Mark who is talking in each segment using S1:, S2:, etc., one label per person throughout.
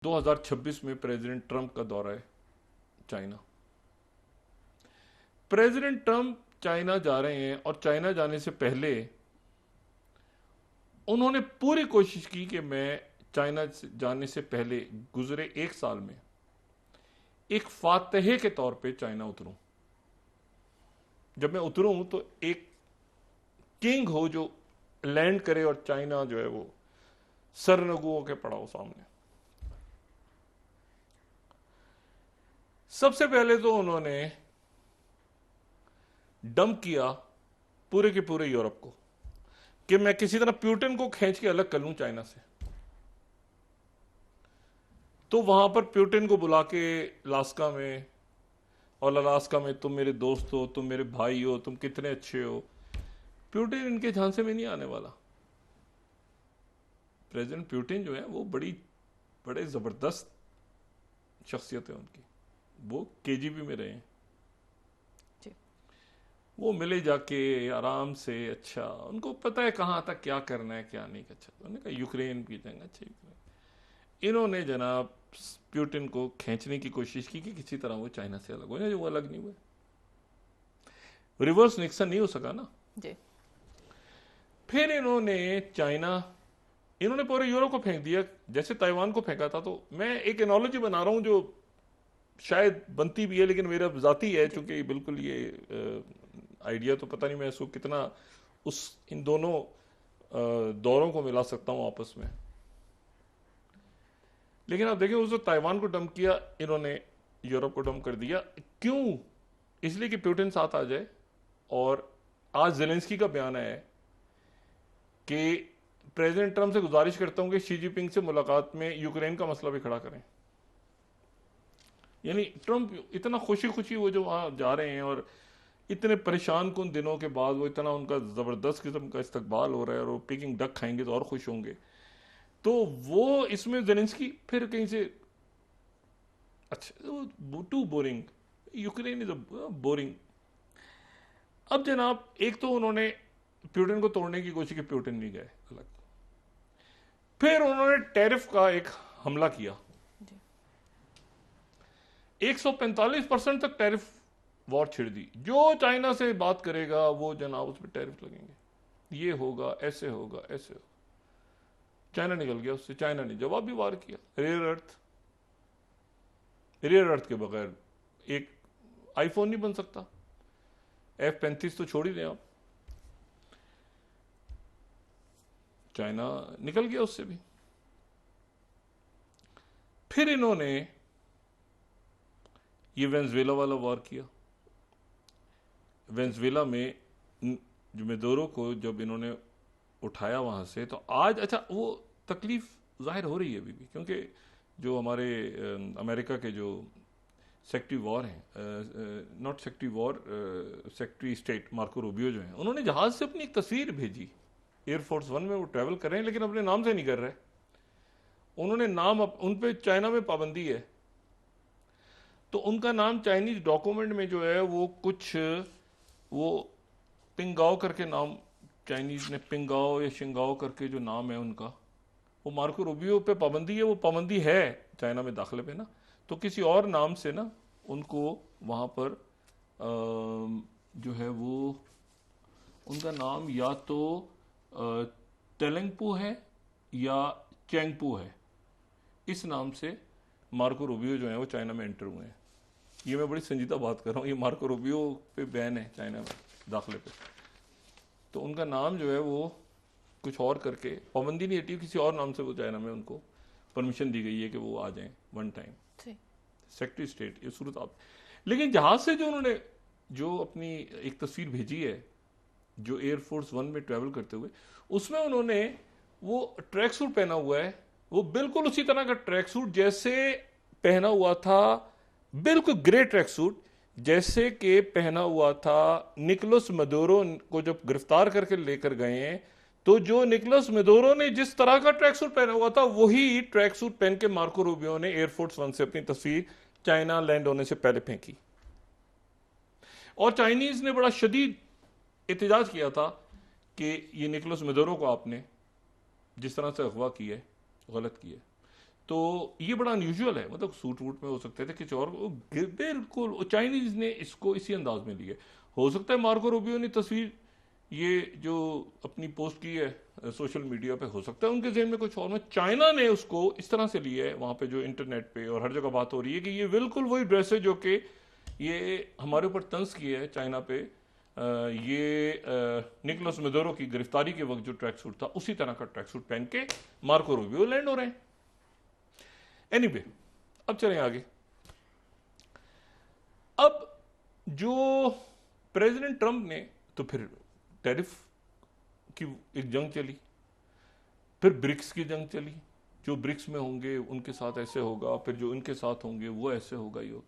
S1: 2026 में president Trump का दौरा है चाइना। प्रेसिडेंट ट्रंप चाइना जा रहे हैं और चाइना जाने से पहले उन्होंने पूरी कोशिश की कि मैं चाइना जाने से पहले गुजरे एक साल में एक फातहे के तौर पे चाइना उतरूं। जब मैं उतरूं तो एक किंग हो जो लैंड करे और चाइना जो है वो सरनगुओं के पड़ाव सामने। सबसे पहले तो उन्होंने डंप किया पूरे के पूरे यूरोप को कि मैं किसी तरह प्यूटन को खींच के अलग कर लूं चाइना से। तो वहां पर प्यूटन को बुला के अलास्का में, और अलास्का में तुम मेरे दोस्त हो, तुम मेरे भाई हो, तुम कितने अच्छे हो। प्यूटन इनके झांसे में नहीं आने वाला। प्रेसिडेंट प्यूटन जो है वो बड़े जबरदस्त शख्सियत है उनकी। वो केजीबी में रहे हैं। वो मिले जाके आराम से, अच्छा उनको पता है कहां तक क्या करना है क्या नहीं। अच्छा तो उन्होंने कहा यूक्रेन की जंग, अच्छा यूक्रेन। इन्होंने जनाब प्यूटन को खींचने की कोशिश की कि किसी तरह वो चाइना से अलग हो जाए, जो वो अलग नहीं हुए। रिवर्स निक्सन नहीं हो सका ना जी। फिर इन्होंने पूरे यूरोप को फेंक दिया जैसे ताइवान को फेंका था। तो मैं एक एनोलॉजी बना रहा हूं जो शायद बनती भी है लेकिन मेरा जाती है, क्योंकि बिल्कुल ये आइडिया तो पता नहीं मैं इसको कितना इन दोनों दौरों को मिला सकता हूं आपस में। लेकिन आप देखिए उस ताइवान को डंप किया इन्होंने, यूरोप को डंप कर दिया। क्यों? इसलिए कि प्यूटन साथ आ जाए। और आज जेलेंस्की का बयान है कि प्रेसिडेंट ट्रंप से गुजारिश करता हूं कि शी जिनपिंग से मुलाकात में यूक्रेन का मसला भी खड़ा करें। यानी ट्रंप इतना खुशी खुशी वो जो वहां जा रहे हैं और इतने परेशान कुन दिनों के बाद वो इतना उनका जबरदस्त किस्म का इस्तकबाल हो रहा है और वो पिकिंग डक खाएंगे तो और खुश होंगे। तो वो इसमें जेलेंस्की फिर कहीं से, अच्छा too boring, Ukraine is boring. अब जनाब एक तो उन्होंने प्यूटन को तोड़ने की कोशिश की, प्यूटन नहीं गए अलग। फिर उन्होंने टैरिफ का एक हमला किया। 145% तक टैरिफ वॉर छिड़ दी। जो चाइना से बात करेगा वो जनाब उस पर टैरिफ लगेंगे, ये होगा, ऐसे होगा, ऐसे होगा। चाइना निकल गया उससे। चाइना ने जवाब भी वार किया। रेयर अर्थ के बगैर एक आईफोन नहीं बन सकता। F-35 तो छोड़ ही दें आप। चाइना निकल गया उससे भी। फिर इन्होंने ये वेनेजुएला वाला वॉर किया। वेनेजुएला में जो मेदोरो को जब इन्होंने उठाया वहां से, तो आज अच्छा वो तकलीफ जाहिर हो रही है अभी भी, क्योंकि जो हमारे अमेरिका के जो सेक्रेटरी वॉर हैं, not secretary war, secretary state Marco Rubio जो हैं, उन्होंने जहाज से अपनी एक तस्वीर भेजी। एयरफोर्स 1 में वो ट्रैवल कर रहे हैं लेकिन अपने नाम से नहीं कर रहे। उन्होंने नाम उन पे चाइना में पाबंदी है, तो उनका नाम चाइनीज डॉक्यूमेंट में जो है वो कुछ वो पिंगाओ करके नाम, चाइनीज ने पिंगाओ या शिंगाओ करके जो नाम है उनका, वो मार्को रूबियो पे पाबंदी है। वो पाबंदी है चाइना में दाखिले पे ना, तो किसी और नाम से ना उनको वहां पर जो है वो उनका नाम या तो तेलंगपू है या चेंगपू है। इस नाम से मार्को रूबियो जो है वो चाइना में एंटर हुए हैं। ये मैं बड़ी संजीदा बात कर रहा हूँ। ये मार्को रूबियो पे बैन है चाइना में दाखिले पे। तो उनका नाम जो है वो कुछ और करके, पाबंदी नहीं हटी, किसी और नाम से वो चाइना में उनको परमिशन दी गई है कि वो आ जाएं वन टाइम। सेक्रेटरी स्टेट ये सूरत आप। लेकिन जहाज से जो उन्होंने जो अपनी एक तस्वीर भेजी है जो एयरफोर्स 1 में ट्रेवल करते हुए, उसमें उन्होंने वो ट्रैक सूट पहना हुआ है। वो बिल्कुल उसी तरह का ट्रैक सूट जैसे पहना हुआ था, बिल्कुल ग्रे ट्रैक सूट जैसे कि पहना हुआ था निकोलस मदुरो को जब गिरफ्तार करके लेकर गए हैं। तो जो निकोलस मदुरो ने जिस तरह का ट्रैक सूट पहना हुआ था वही ट्रैक सूट पहन के मार्को रूबियो ने एयरफोर्स 1 से अपनी तस्वीर चाइना लैंड होने से पहले फेंकी। और चाइनीज ने बड़ा शदीद एहतजाज किया था कि ये निकोलस मदुरो को आपने जिस तरह से अगवा किया है, गलत किया है। तो ये बड़ा अनयूजुअल है, मतलब सूट वूट में हो सकते थे, किसी और बिल्कुल चाइनीज ने इसको इसी अंदाज में लिया। हो सकता है मार्को रूबियो ने तस्वीर ये जो अपनी पोस्ट की है सोशल मीडिया पे, हो सकता है उनके ज़हन में कुछ और में, चाइना ने उसको इस तरह से लिया है वहां पे जो इंटरनेट पे और हर जगह बात हो रही है कि ये बिल्कुल वही ड्रेस है जो कि ये हमारे ऊपर तंज की है चाइना पे। ये निकोलस मेडोरो की गिरफ्तारी के वक्त जो ट्रैक सूट था उसी तरह का ट्रैक सूट पहन के मार्को रूबियो लैंड हो रहे हैं। एनीवे, अब चलें आगे। अब जो प्रेसिडेंट ट्रंप ने तो फिर टैरिफ की एक जंग चली, फिर ब्रिक्स की जंग चली, जो ब्रिक्स में होंगे उनके साथ ऐसे होगा, फिर जो इनके साथ होंगे वो ऐसे होगा, ये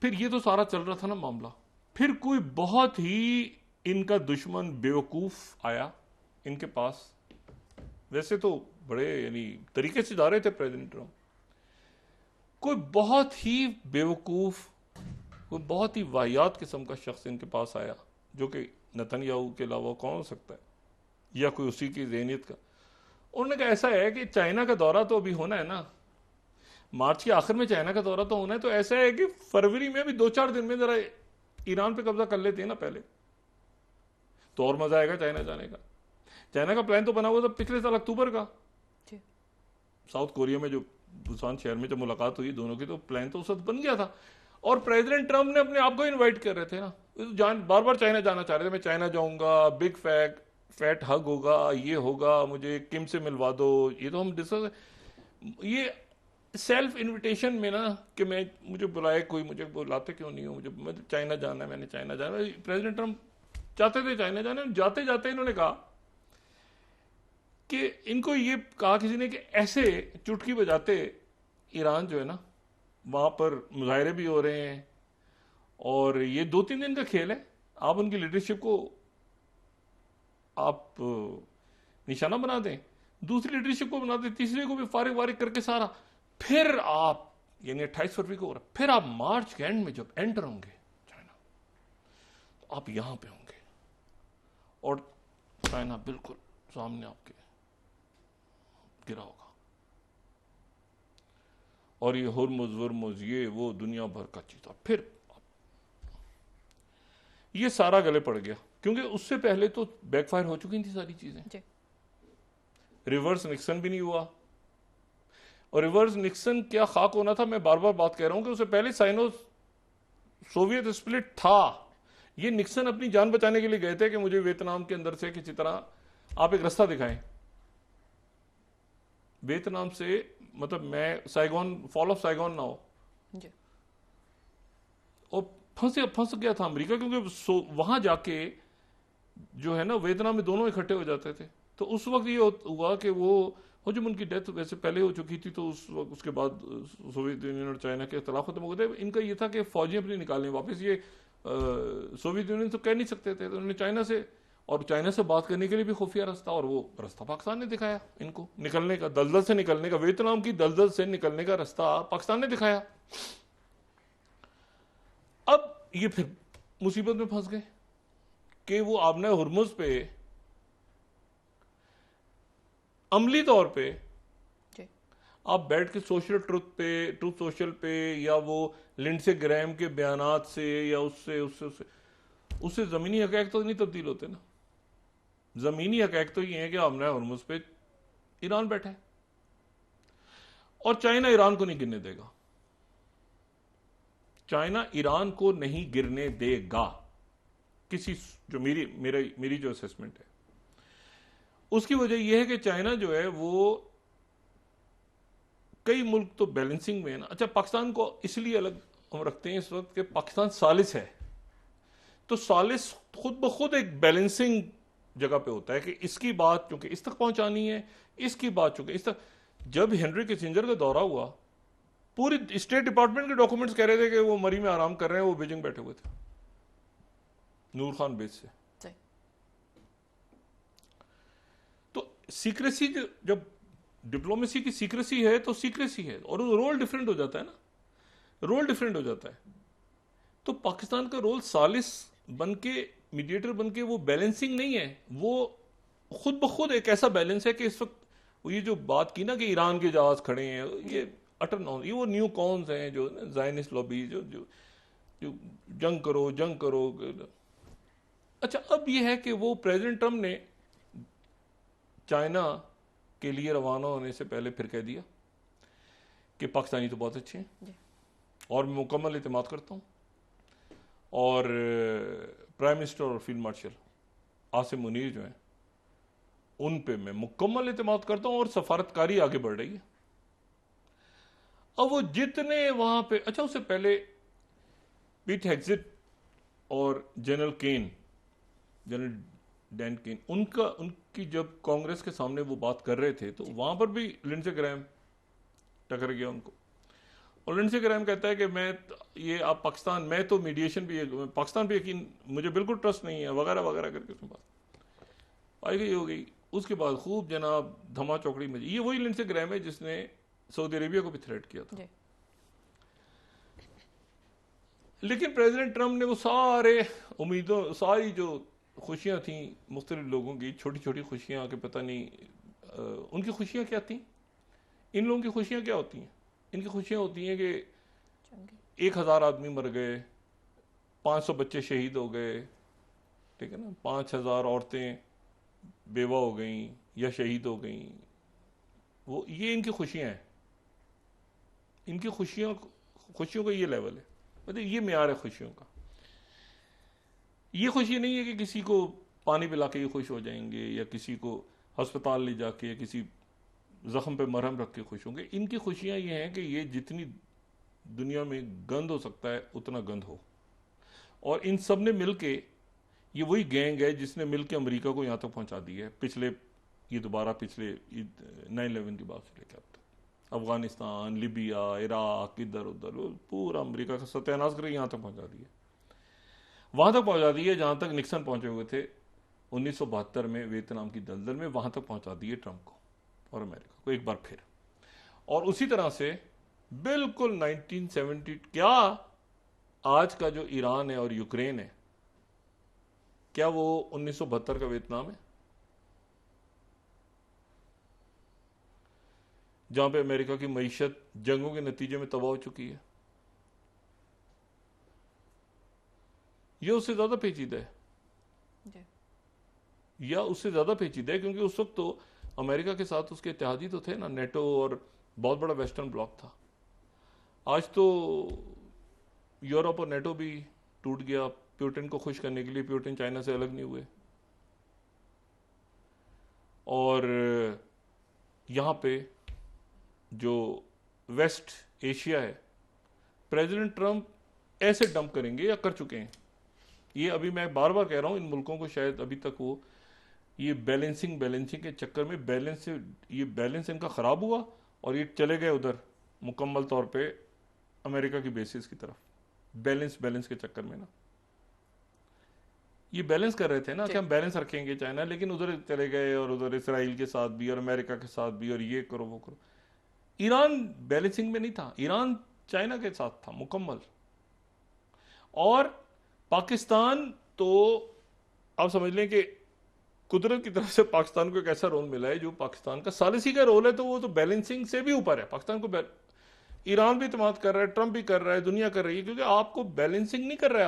S1: फिर ये तो सारा चल रहा था ना मामला। फिर कोई बहुत ही इनका दुश्मन बेवकूफ आया इनके पास, वैसे तो बड़े यानी तरीके से जा रहे थे प्रेसिडेंट ट्रंप, कोई बहुत ही बेवकूफ, कोई बहुत ही वाहियात किस्म का शख्स इनके पास आया जो कि नेतन्याहू के अलावा कौन हो सकता है, या कोई उसी की ज़हनियत का। उन्होंने कहा ऐसा है कि चाइना का दौरा तो अभी होना है ना, मार्च के आखिर में चाइना का दौरा तो होना है, तो ऐसा है कि फरवरी में भी 2-4 दिन में जरा ईरान पे कब्जा कर लेते हैं ना पहले, तो और मजा आएगा चाइना जाने का। चाइना का प्लान तो बना हुआ था पिछले साल अक्टूबर का, साउथ कोरिया में जो बुसान शहर में जब मुलाकात हुई दोनों की, तो प्लान तो उस वक्त बन गया था। और प्रेसिडेंट ट्रंप ने अपने आप को इनवाइट कर रहे थे ना, बार बार चाइना जाना चाह रहे थे, मैं चाइना जाऊंगा, बिग फैट हग होगा, ये होगा, मुझे किम से मिलवा दो, ये तो हम डिस्कस, ये सेल्फ इनविटेशन में ना कि मुझे बुलाए कोई, मुझे बुलाते क्यों नहीं हो, मुझे चाइना जाना है, मैंने चाइना जाना है। प्रेसिडेंट ट्रंप चाहते थे चाइना जाना, जाते जाते इन्होंने कहा कि इनको ये कहा किसी ने कि ऐसे चुटकी बजाते ईरान जो है ना वहां पर मुजाहरे भी हो रहे हैं और ये 2-3 दिन का खेल है, आप उनकी लीडरशिप को आप निशाना बना दें, दूसरी लीडरशिप को बना दें, तीसरे को भी फारिग वारिग करके सारा, फिर आप यानी 28 फरवरी को हो रहा, फिर आप मार्च के एंड में जब एंटर होंगे चाइना, तो आप यहां पे होंगे और चाइना बिल्कुल सामने आपके गिरा होगा, और ये हुर्मुज वुर्मुज ये वो दुनिया भर का चीज, फिर ये सारा गले पड़ गया, क्योंकि उससे पहले तो बैकफायर हो चुकी थी सारी चीजें। रिवर्स निक्सन भी नहीं हुआ, और रिवर्स निक्सन क्या खाक होना था, मैं बार बार बात कह रहा हूं कि उससे पहले साइनो सोवियत स्प्लिट था। ये निक्सन अपनी जान बचाने के लिए गए थे कि मुझे वियतनाम के अंदर से किसी तरह आप एक रास्ता दिखाएं, वियतनाम से, मतलब मैं साइगोन, फॉल ऑफ साइगोन ना हो, और फंस गया था अमेरिका, क्योंकि वहां जाके जो है ना वियतनाम में दोनों इकट्ठे हो जाते थे। तो उस वक्त ये हुआ कि वो जब उनकी डेथ वैसे पहले हो चुकी थी, तो उस वक्त उसके बाद सोवियत यूनियन और चाइना के इख्तलाफ खत्म हो गए थे। इनका ये था कि फौजी अपनी निकालने वापस, ये सोवियत यूनियन तो कह नहीं सकते थे, तो उन्होंने चाइना से बात करने के लिए भी खुफिया रास्ता, और वो रास्ता पाकिस्तान ने दिखाया इनको निकलने का, दलदल से निकलने का, वियतनाम की दलदल से निकलने का रास्ता पाकिस्तान ने दिखाया। अब ये फिर मुसीबत में फंस गए कि वो आबना हुर्मुज पे अमली तौर पे आप बैठ के ट्रूथ सोशल पे या वो लिंडसे ग्रैम के बयानात से या उससे जमीनी हकैक तो नहीं तब्दील होते ना। जमीनी हकैक तो ये है कि आमना हुर्मुज पे ईरान बैठा है और चाइना ईरान को नहीं गिरने देगा, चाइना ईरान को नहीं गिरने देगा किसी, जो मेरी जो असेसमेंट है उसकी वजह यह है कि चाइना जो है वो, कई मुल्क तो बैलेंसिंग में है ना। अच्छा, पाकिस्तान को इसलिए अलग हम रखते हैं इस वक्त कि पाकिस्तान सालिस है, तो सालिस खुद ब खुद एक बैलेंसिंग जगह पे होता है कि इसकी बात चूंकि इस तक पहुंचानी है, इसकी बात चूंकि इस तक। जब हेनरी किसिंजर का दौरा हुआ, पूरी स्टेट डिपार्टमेंट के डॉक्यूमेंट्स कह रहे थे कि वो मरी में आराम कर रहे हैं, वो बीजिंग बैठे हुए थे नूर खान बेस से। तो सीक्रेसी, जब डिप्लोमेसी की सीक्रेसी है तो सीक्रेसी है, और रोल डिफरेंट हो जाता है ना, रोल डिफरेंट हो जाता है। तो पाकिस्तान का रोल सालिस बनके, मीडिएटर बनके, वो बैलेंसिंग नहीं है, वो खुद ब खुद एक ऐसा बैलेंस है कि इस वक्त वो ये जो बात की ना कि ईरान के जहाज खड़े हैं, ये अटर नॉन, ये वो न्यू कॉन्स हैं जो जायनिस्ट लॉबी जो जो जो जंग करो जंग करो। अच्छा, अब ये है कि वो प्रेसिडेंट ट्रम्प ने चाइना के लिए रवाना होने से पहले फिर कह दिया कि पाकिस्तानी तो बहुत अच्छे हैं और मैं मुकम्मल एतमाद करता हूँ, और प्राइम मिनिस्टर और फील्ड मार्शल आसिम मुनीर जो हैं उन पे मैं मुकम्मल एतमाद करता हूँ, और सफारतकारी आगे बढ़ रही है। अब वो जितने वहां पे, अच्छा उससे पहले पीट हेग्जिट और जनरल केन, जनरल डैन केन, उनकी जब कांग्रेस के सामने वो बात कर रहे थे तो वहां पर भी लिंडसे ग्राहम टकर गया उनको, और लिंडसे ग्राहम कहता है कि मैं ये आप पाकिस्तान, मैं तो मीडिएशन भी, पाकिस्तान पे यकीन, मुझे बिल्कुल ट्रस्ट नहीं है वगैरह वगैरह करके उसमें बात आई गई हो गई। उसके बाद खूब जनाब धमा चौकड़ी में, ये वही लिंडसे ग्राहम है जिसने सऊदी अरेबिया को भी थ्रेट किया था। लेकिन प्रेसिडेंट ट्रम्प ने वो सारे उम्मीदों, सारी जो खुशियां थी मुख्तलिफ लोगों की, छोटी छोटी खुशियां, कि पता नहीं उनकी खुशियां क्या थी, इन लोगों की खुशियां क्या होती हैं। इनकी खुशियां होती हैं कि 1000 आदमी मर गए, 500 बच्चे शहीद हो गए, ठीक है ना, 5000 औरतें बेवा हो गई या शहीद हो गई, वो ये इनकी खुशियां हैं। इनकी खुशियों का ये लेवल है, मतलब ये म्यार है खुशियों का। ये खुशी नहीं है कि किसी को पानी पिला के ये खुश हो जाएंगे, या किसी को अस्पताल ले जाके, या किसी जख्म पे मरहम रख के खुश होंगे। इनकी खुशियां ये हैं कि ये जितनी दुनिया में गंद हो सकता है उतना गंद हो, और इन सब ने मिलके, ये वही गैंग है जिसने मिलके अमेरिका को यहां तक पहुंचा दिया है। पिछले ये दोबारा पिछले 9/11 की बात से लेकर अब तक अफगानिस्तान, लिबिया, इराक, इधर उधर पूरा अमेरिका का सत्यानाश करके यहां तक पहुंचा दिया, वहां तक पहुंचा दिए जहां तक निक्सन पहुंचे हुए थे 1972 में वियतनाम की दलदल में, वहां तक पहुंचा दिए ट्रंप को और अमेरिका को एक बार फिर। और उसी तरह से बिल्कुल 1970, क्या आज का जो ईरान है और यूक्रेन है, क्या वो 1972 का वियतनाम है, जहां पे अमेरिका की मईशत जंगों के नतीजे में तबाह हो चुकी है? ये उससे ज्यादा पेचीदा है, या उससे ज्यादा पेचीदा है, क्योंकि उस वक्त तो अमेरिका के साथ उसके इत्तेहादी तो थे ना, नेटो, और बहुत बड़ा वेस्टर्न ब्लॉक था। आज तो यूरोप और नेटो भी टूट गया पुतिन को खुश करने के लिए। पुतिन चाइना से अलग नहीं हुए, और यहां पे जो वेस्ट एशिया है, प्रेसिडेंट ट्रंप ऐसे डंप करेंगे या कर चुके हैं। ये अभी मैं बार बार कह रहा हूं, इन मुल्कों को शायद अभी तक वो ये बैलेंसिंग के चक्कर में ये बैलेंस इनका खराब हुआ, और ये चले गए उधर मुकम्मल तौर पे अमेरिका की बेसिस की तरफ। बैलेंस के चक्कर में ना, ये बैलेंस कर रहे थे ना कि हम बैलेंस रखेंगे चाइना, लेकिन उधर चले गए, और उधर इसराइल के साथ भी और अमेरिका के साथ भी, और ये करो वो करो। ईरान बैलेंसिंग में नहीं था, ईरान चाइना के साथ था मुकम्मल। और पाकिस्तान तो आप समझ लें कि कुदरत की तरफ से पाकिस्तान को एक ऐसा रोल मिला है जो पाकिस्तान का सालिसी का रोल है, तो वो तो बैलेंसिंग से भी ऊपर है। पाकिस्तान को ईरान भी इत्तेमाद कर रहा है, ट्रंप भी कर रहा है, दुनिया कर रही है, क्योंकि आपको बैलेंसिंग नहीं कर रहे,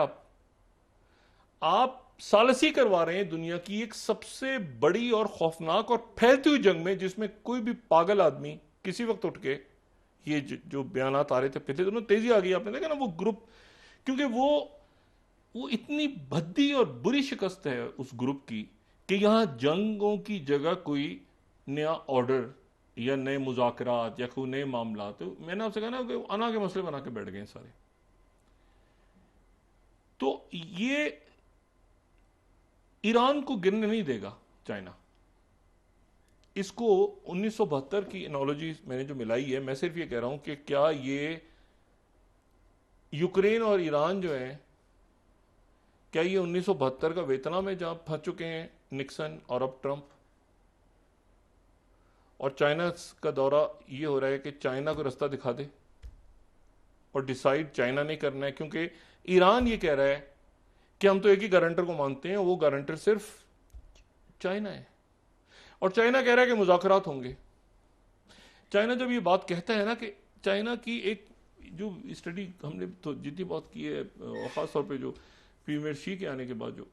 S1: आप सालिसी करवा रहे हैं दुनिया की एक सबसे बड़ी और खौफनाक और फैलती हुई जंग में, जिसमें कोई भी पागल आदमी किसी वक्त उठ के ये जो बयानात आ रहे थे पिछले दिनों, तेजी आ गई, आपने देखा ना वो ग्रुप, क्योंकि वो इतनी भद्दी और बुरी शिकस्त है उस ग्रुप की कि यहां जंगों की जगह कोई नया ऑर्डर या नए मुज़ाकरात या कोई नए मामला, तो मैंने आपसे कहा ना कि अना के मसले बना के बैठ गए सारे। तो ये ईरान को गिरने नहीं देगा चाइना। इसको 1972 की एनोलॉजी मैंने जो मिलाई है, मैं सिर्फ ये कह रहा हूं कि क्या ये यूक्रेन और ईरान जो है, क्या ये 1972 का वियतनाम में जहां फंस चुके हैं निक्सन और अब ट्रंप, और चाइना का दौरा ये हो रहा है कि चाइना को रास्ता दिखा दे, और डिसाइड चाइना नहीं करना है, क्योंकि ईरान ये कह रहा है कि हम तो एक ही गारंटर को मानते हैं, वो गारंटर सिर्फ चाइना है, और चाइना कह रहा है कि मुज़ाकरात होंगे। चाइना जब ये बात कहता है ना कि चाइना की एक जो स्टडी हमने तो जितनी बात की है, और ख़ास तौर पे जो प्रीमियर शी के आने के बाद जो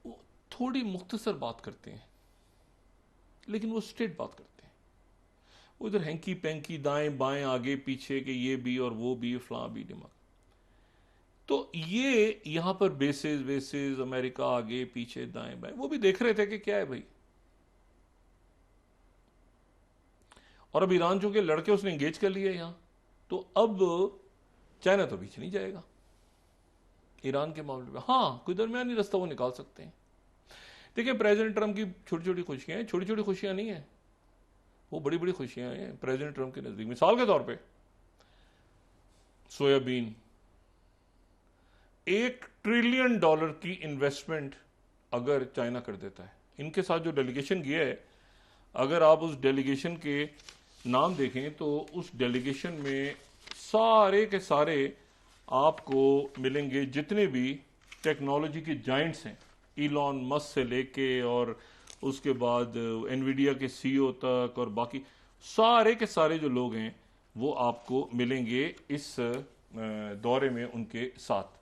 S1: वो थोड़ी मुख्तसर बात करते हैं, लेकिन वो स्ट्रेट बात करते हैं। उधर हैंकी पैंकी दाएं बाएं आगे पीछे के ये भी और वो भी फलां भी दिमाग। तो ये यहाँ पर बेसिस वेसिस अमेरिका आगे पीछे दाएं बाएं वो भी देख रहे थे कि क्या है भाई। और अब ईरान चूंकि लड़के उसने एंगेज कर लिया यहाँ, तो अब चाइना तो बीच नहीं जाएगा ईरान के मामले में। हाँ, कोई दरमियानी रास्ता वो निकाल सकते हैं। देखिए, प्रेसिडेंट ट्रंप की छोटी छोटी खुशियां हैं, छोटी छोटी खुशियां नहीं है, वो बड़ी बड़ी खुशियां हैं प्रेसिडेंट ट्रंप के नजदीक। मिसाल के तौर पे सोयाबीन, $1 ट्रिलियन की इन्वेस्टमेंट अगर चाइना कर देता है, इनके साथ जो डेलीगेशन गया है, अगर आप उस डेलीगेशन के नाम देखें तो उस डेलीगेशन में सारे के सारे आपको मिलेंगे जितने भी टेक्नोलॉजी के जाइंट्स हैं, इलॉन मस्क से लेके और उसके बाद एनवीडिया के सीईओ तक और बाकी सारे के सारे जो लोग हैं वो आपको मिलेंगे इस दौरे में उनके साथ।